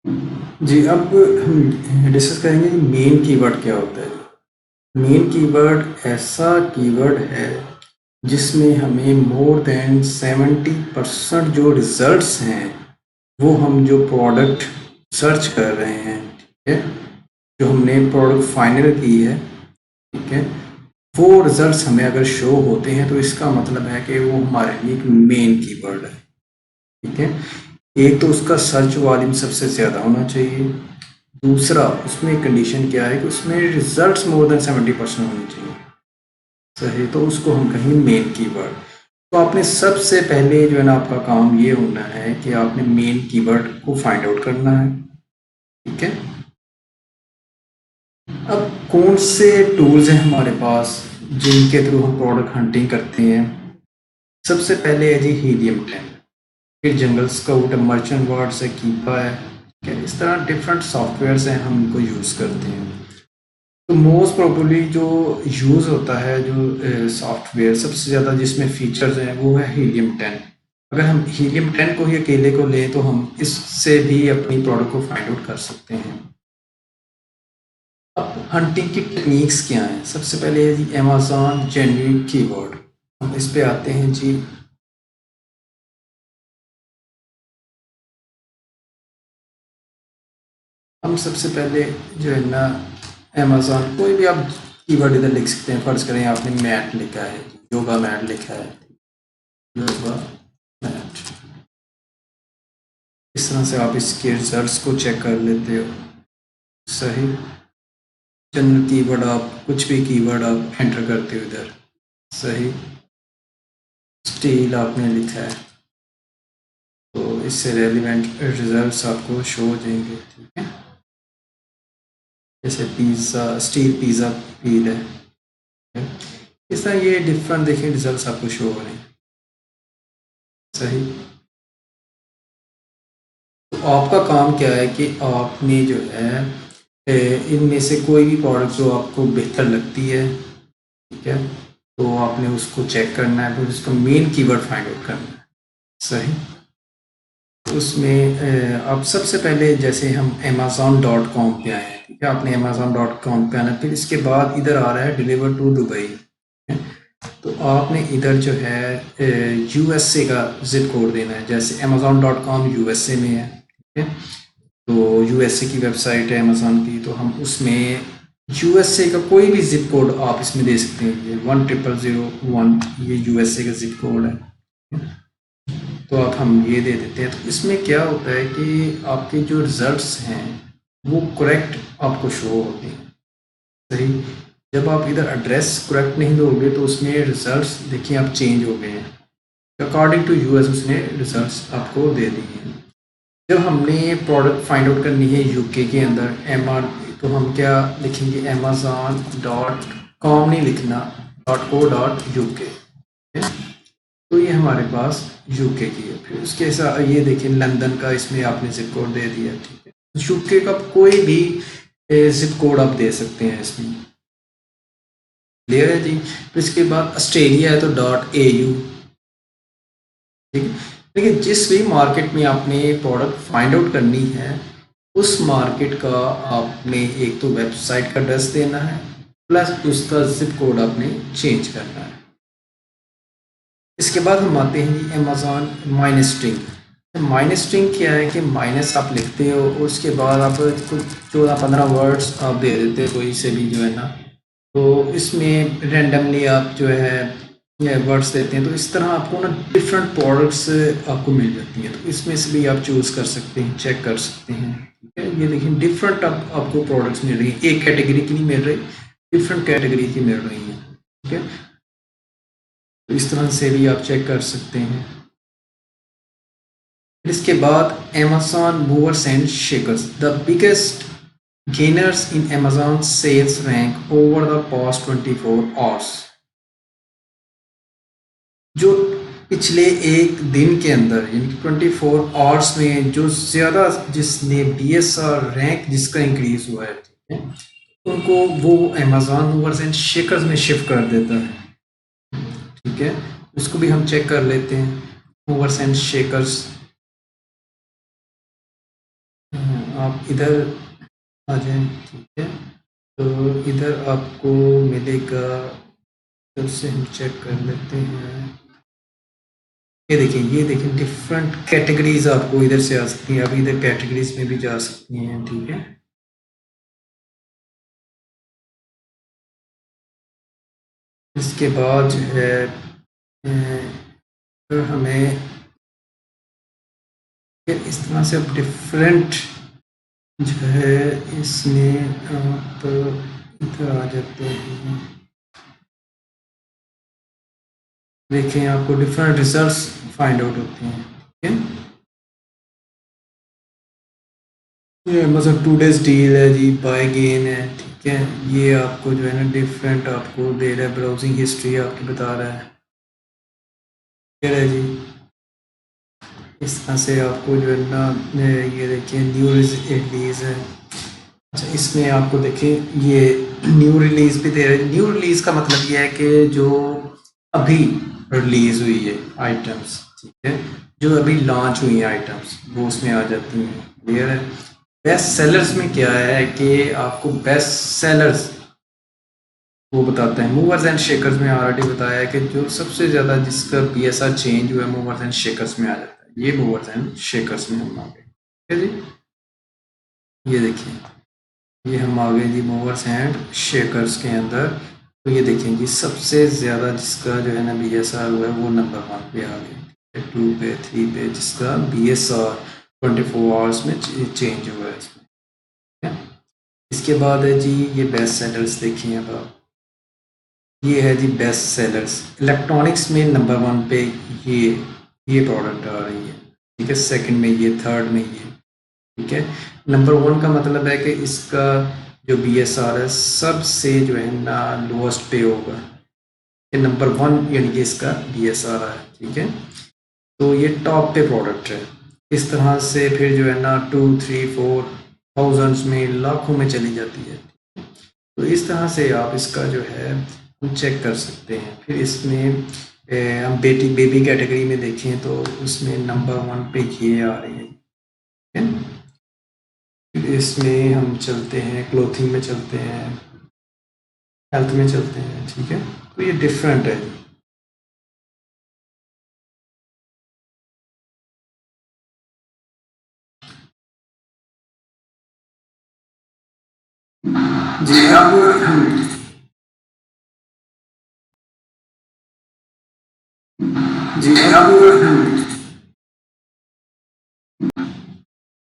जी, अब हम डिस्कस करेंगे कि मेन कीवर्ड क्या होता है। मेन कीवर्ड ऐसा कीवर्ड है जिसमें हमें मोर देन 70% जो रिजल्ट्स हैं वो हम जो प्रोडक्ट सर्च कर रहे हैं, ठीक है, जो हमने प्रोडक्ट फाइनल की है, ठीक है, वो रिजल्ट्स हमें अगर शो होते हैं तो इसका मतलब है कि वो हमारे लिए एक मेन कीवर्ड है। ठीक है, एक तो उसका सर्च वॉल्यूम सबसे ज़्यादा होना चाहिए। दूसरा, उसमें कंडीशन क्या है कि उसमें रिजल्ट्स मोर देन 70% होने चाहिए। सही, तो उसको हम कहेंगे मेन कीवर्ड। तो आपने सबसे पहले जो है ना, आपका काम ये होना है कि आपने मेन कीवर्ड को फाइंड आउट करना है। ठीक है, अब कौन से टूल्स हैं हमारे पास जिनके थ्रू हम प्रोडक्ट हंटिंग करते हैं। सबसे पहले है जी हीलियम 10, फिर जंगल स्काउट है, मर्चेंट वर्ड्स है, कीपा है। ठीक है, इस तरह डिफरेंट सॉफ्टवेयर्स हैं, हम इनको यूज़ करते हैं। तो मोस्ट प्रोबेबली जो यूज़ होता है, जो सॉफ्टवेयर सबसे ज़्यादा जिसमें फीचर्स हैं, वो है हीलियम 10। अगर हम हीलियम 10 को ही अकेले को लें तो हम इससे भी अपनी प्रोडक्ट को फाइंड आउट कर सकते हैं। अब हंटिंग की टेक्निक्स क्या हैं। सबसे पहले है जी अमेज़न जेन्युइन कीवर्ड। हम इस पे आते हैं जी। हम सबसे पहले जो है ना, अमेज़न कोई भी आप कीवर्ड इधर लिख सकते हैं। फ़र्ज़ करें आपने मैट लिखा है, योगा मैट लिखा है, योगा मैट, इस तरह से आप इसके रिजल्ट्स को चेक कर लेते हो। सही, जनरल कीवर्ड आप कुछ भी कीवर्ड आप एंटर करते हो इधर। सही, स्टील आपने लिखा है तो इससे रेलिवेंट रिजल्ट्स आपको शो हो जाएंगे। ठीक है, जैसे पिज़्ज़ा, स्टील पिज़्ज़ा पील है, इस तरह ये डिफरेंट देखिए रिजल्ट्स आपको शो हो रहे हैं। सही, तो आपका काम क्या है कि आपने जो है इनमें से कोई भी प्रोडक्ट जो आपको बेहतर लगती है, ठीक है, तो आपने उसको चेक करना है, फिर उसका मेन कीवर्ड फाइंड आउट करना है। सही, उसमें अब सबसे पहले जैसे हम amazon.com पे आए हैं, ठीक है, आपने amazon.com पे आना, फिर इसके बाद इधर आ रहा है डिलीवर टू दुबई। तो आपने इधर जो है यूएसए का जिप कोड देना है। जैसे amazon.com यूएसए में है, ठीक है, तो यूएसए की वेबसाइट है अमेज़न की, तो हम उसमें यूएसए का कोई भी जिप कोड आप इसमें दे सकते हैं। ये 10001 ये यूएसए का जिप कोड है, तो आप हम ये दे देते हैं। तो इसमें क्या होता है कि आपके जो रिजल्ट्स हैं वो करेक्ट आपको शो होते हैं। सही, जब आप इधर एड्रेस करेक्ट नहीं दोगे तो उसमें रिजल्ट्स देखिए आप चेंज हो गए हैं। अकॉर्डिंग टू यूएस उसने रिजल्ट्स आपको दे दिए हैं। जब हमने प्रोडक्ट फाइंड आउट करनी है यूके के अंदर एम आर, तो हम क्या लिखेंगे, amazon.com नहीं लिखना, .co.uk। तो ये हमारे पास यूके की है। फिर उसके साथ ये देखिए लंदन का इसमें आपने जिप कोड दे दिया। ठीक है, यूके का कोई भी जिप कोड आप दे सकते हैं इसमें। क्लियर है जी। फिर इसके बाद ऑस्ट्रेलिया है तो .au। ठीक है, देखिए जिस भी मार्केट में आपने प्रोडक्ट फाइंड आउट करनी है, उस मार्केट का आपने एक तो वेबसाइट का एड्रेस देना है, प्लस उसका जिप कोड आपने चेंज करना है। इसके बाद हम आते हैं जी Amazon minus string. Minus string क्या है कि माइनस आप लिखते हो, उसके बाद आप कुछ 14-15 वर्ड्स आप दे देते हो कोई से भी जो है ना, तो इसमें रेंडमली आप जो है वर्ड्स देते हैं, तो इस तरह आपको ना डिफरेंट प्रोडक्ट्स आपको मिल जाती हैं। तो इसमें से भी आप चूज़ कर सकते हैं, चेक कर सकते हैं। ठीक है, ये देखिए डिफरेंट आपको प्रोडक्ट्स मिल रही हैं, एक कैटेगरी की नहीं मिल रही, डिफरेंट कैटेगरी की मिल रही हैं। ठीक है, तो इस तरह से भी आप चेक कर सकते हैं। इसके बाद Amazon movers and shakers, the biggest gainers in Amazon sales rank over the past 24 hours। जो पिछले एक दिन के अंदर यानी कि 24 आवर्स में जो ज़्यादा जिसने BSR रैंक जिसका इंक्रीज हुआ है, ठीक है, उनको वो Amazon मूवर्स एंड शेकर्स में शिफ्ट कर देता है। ठीक है, इसको भी हम चेक कर लेते हैं, मूवर्स एंड शेकर्स। आप इधर आ जाएं, ठीक है। तो इधर आपको मिलेगा, फिर से हम चेक कर लेते हैं। ये देखें डिफरेंट कैटेगरीज आपको इधर से आ सकती हैं, अभी इधर कैटेगरीज में भी जा सकती हैं, ठीक है। इसके बाद जो है तो हमें फिर इस तरह से अब डिफरेंट जो है इसमें आप इधर आ जाते हैं। देखें आपको डिफरेंट रिजल्ट्स फाइंड आउट होते हैं, ठीक है। ये अमेज़न 2 डेज डील है जी, बाय गेन है, ठीक है। ये आपको जो है ना डिफरेंट आपको दे रहा है, ब्राउजिंग हिस्ट्री आपकी बता रहा है, क्लियर है जी। इस तरह से आपको जो है ना ये देखिए न्यू रिलीज है। अच्छा, इसमें आपको देखिए ये न्यू रिलीज भी दे रहे हैं। न्यू रिलीज का मतलब ये है कि जो अभी रिलीज हुई है आइटम्स, ठीक है, जो अभी लॉन्च हुई हैं आइटम्स वो उसमें आ जाती हैं, क्लियर है। बेस्ट सेलर्स में क्या है कि आपको बेस्ट सेलर्स वो बताते हैं। मूवर्स एंड शेकर्स में ऑलरेडी बताया है कि जो सबसे ज़्यादा जिसका बीएसआर चेंज हुआ है मूवर्स एंड शेकर्स में आ जाता है। ये मूवर्स एंड शेकर्स में हम आ गए, ठीक है जी। ये देखिए ये हम आ गए जी मूवर्स एंड शेकर्स के अंदर। तो ये देखें जी सबसे ज़्यादा जिसका जो है ना बीएसआर हुआ है वो नंबर 1 पे आ गया, 2 पे 3 पे जिसका बीएसआर 24 आवर्स में चेंज हुआ है इसमें, ठीक है। इसके बाद है जी ये बेस्ट सेलर्स देखिए। अब आप ये है जी बेस्ट सेलर्स इलेक्ट्रॉनिक्स में नंबर 1 पे ये प्रोडक्ट आ रही है, ठीक है। सेकंड में ये, थर्ड में ये, ठीक है। नंबर 1 का मतलब है कि इसका जो बीएसआर है सबसे जो है ना लोएस्ट पे होगा, ये नंबर 1 यानी कि इसका बीएसआर है, ठीक है। तो ये टॉप पे प्रोडक्ट है। इस तरह से फिर जो है ना 2, 3, 4 थाउजेंड्स में, लाखों में चली जाती है। तो इस तरह से आप इसका जो है हम चेक कर सकते हैं। फिर इसमें हम बेबी कैटेगरी में देखें तो उसमें नंबर 1 पे ये आ रही है, ठीक है। फिर इसमें हम चलते हैं, क्लोथिंग में चलते हैं, हेल्थ में चलते हैं, ठीक है। तो ये डिफरेंट है जी। अब जी अब